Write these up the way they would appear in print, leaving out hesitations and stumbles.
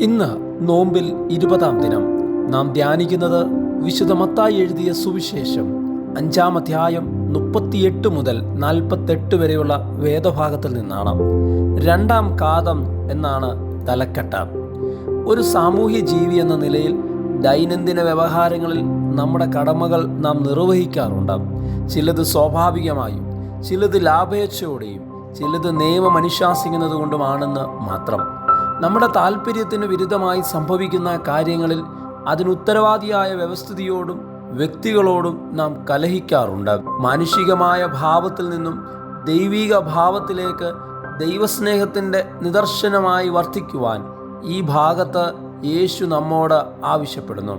ഇന്ന് നോമ്പിൽ 20-ാം ദിനം നാം ധ്യാനിക്കുന്നത് വിശുദ്ധ മത്തായി എഴുതിയ സുവിശേഷം 5-ാം അധ്യായം 38 മുതൽ 48 വരെയുള്ള വേദഭാഗത്തിൽ നിന്നാണ്. 2-ാം കാതം എന്നാണ് തലക്കെട്ട്. ഒരു സാമൂഹ്യ ജീവി എന്ന നിലയിൽ ദൈനംദിന വ്യവഹാരങ്ങളിൽ നമ്മുടെ കടമകൾ നാം നിർവഹിക്കാറുണ്ട്. ചിലത് സ്വാഭാവികമായും, ചിലത് ലാഭേച്ഛയോടെയും, ചിലത് നിയമം അനുശാസിക്കുന്നത് കൊണ്ടുമാണെന്ന് മാത്രം. നമ്മുടെ താല്പര്യത്തിന് വിരുദ്ധമായി സംഭവിക്കുന്ന കാര്യങ്ങളിൽ അതിനുത്തരവാദിയായ വ്യവസ്ഥിതിയോടും വ്യക്തികളോടും നാം കലഹിക്കാറുണ്ട്. മാനുഷികമായ ഭാവത്തിൽ നിന്നും ദൈവിക ഭാവത്തിലേക്ക് ദൈവസ്നേഹത്തിൻ്റെ നിദർശനമായി വർത്തിക്കുവാൻ ഈ ഭാഗത്ത് യേശു നമ്മോട് ആവശ്യപ്പെടുന്നു.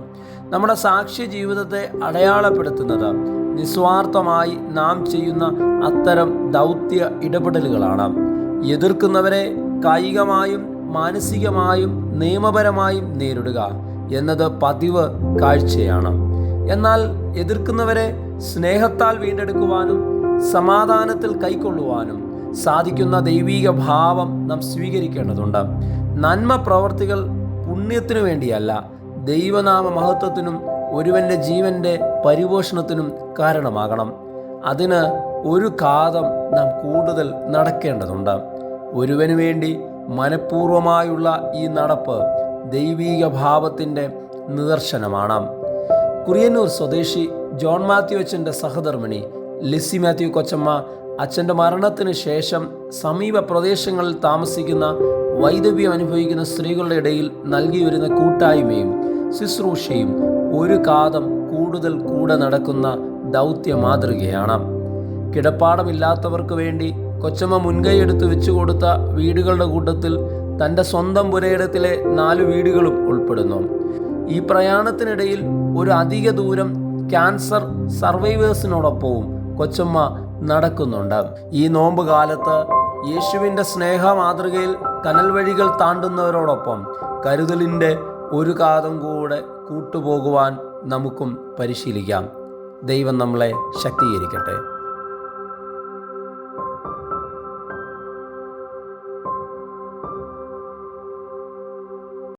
നമ്മുടെ സാക്ഷ്യ ജീവിതത്തെ അടയാളപ്പെടുത്തുന്നത് നിസ്വാർത്ഥമായി നാം ചെയ്യുന്ന അത്തരം ദൗത്യ ഇടപെടലുകളാണ്. എതിർക്കുന്നവരെ കായികമായും മാനസികമായും നിയമപരമായും നേരിടുക എന്നത് പതിവ് കാഴ്ചയാണ്. എന്നാൽ എതിർക്കുന്നവരെ സ്നേഹത്താൽ വീണ്ടെടുക്കുവാനും സമാധാനത്തിൽ കൈക്കൊള്ളുവാനും സാധിക്കുന്ന ദൈവിക ഭാവം നാം സ്വീകരിക്കേണ്ടതുണ്ട്. നന്മ പ്രവർത്തികൾ പുണ്യത്തിനു വേണ്ടിയല്ല, ദൈവനാമ മഹത്വത്തിനും ഒരുവൻ്റെ ജീവൻ്റെ പരിപോഷണത്തിനും കാരണമാകണം. അതിന് ഒരു കാതം നാം കൂടുതൽ നടക്കേണ്ടതുണ്ട്. ഒരുവന് വേണ്ടി മനഃപൂർവമായുള്ള ഈ നടപ്പ് ദൈവീക ഭാവത്തിൻ്റെ നിദർശനമാണ്. കുറിയന്നൂർ സ്വദേശി ജോൺ മാത്യു അച്ഛൻ്റെ സഹധർമ്മിണി ലിസി മാത്യു കൊച്ചമ്മ അച്ഛൻ്റെ മരണത്തിന് ശേഷം സമീപ പ്രദേശങ്ങളിൽ താമസിക്കുന്ന വൈദവ്യം അനുഭവിക്കുന്ന സ്ത്രീകളുടെ ഇടയിൽ നൽകി വരുന്ന കൂട്ടായ്മയും ശുശ്രൂഷയും ഒരു കാതം കൂടുതൽ കൂടെ നടക്കുന്ന ദൗത്യ മാതൃകയാണ്. കിടപ്പാടമില്ലാത്തവർക്ക് വേണ്ടി കൊച്ചമ്മ മുൻകൈയെടുത്ത് വെച്ചുകൊടുത്ത വീടുകളുടെ കൂട്ടത്തിൽ തൻ്റെ സ്വന്തം പുരയിടത്തിലെ 4 വീടുകളും ഉൾപ്പെടുന്നു. ഈ പ്രയാണത്തിനിടയിൽ ഒരു അധിക ദൂരം ക്യാൻസർ സർവൈവേഴ്സിനോടൊപ്പവും കൊച്ചമ്മ നടക്കുന്നുണ്ട്. ഈ നോമ്പ് കാലത്ത് യേശുവിൻ്റെ സ്നേഹ മാതൃകയിൽ കനൽ വഴികൾ താണ്ടുന്നവരോടൊപ്പം കരുതലിൻ്റെ ഒരു കാതം കൂടെ കൂട്ടുപോകുവാൻ നമുക്കും പരിശീലിക്കാം. ദൈവം നമ്മളെ ശക്തീകരിക്കട്ടെ.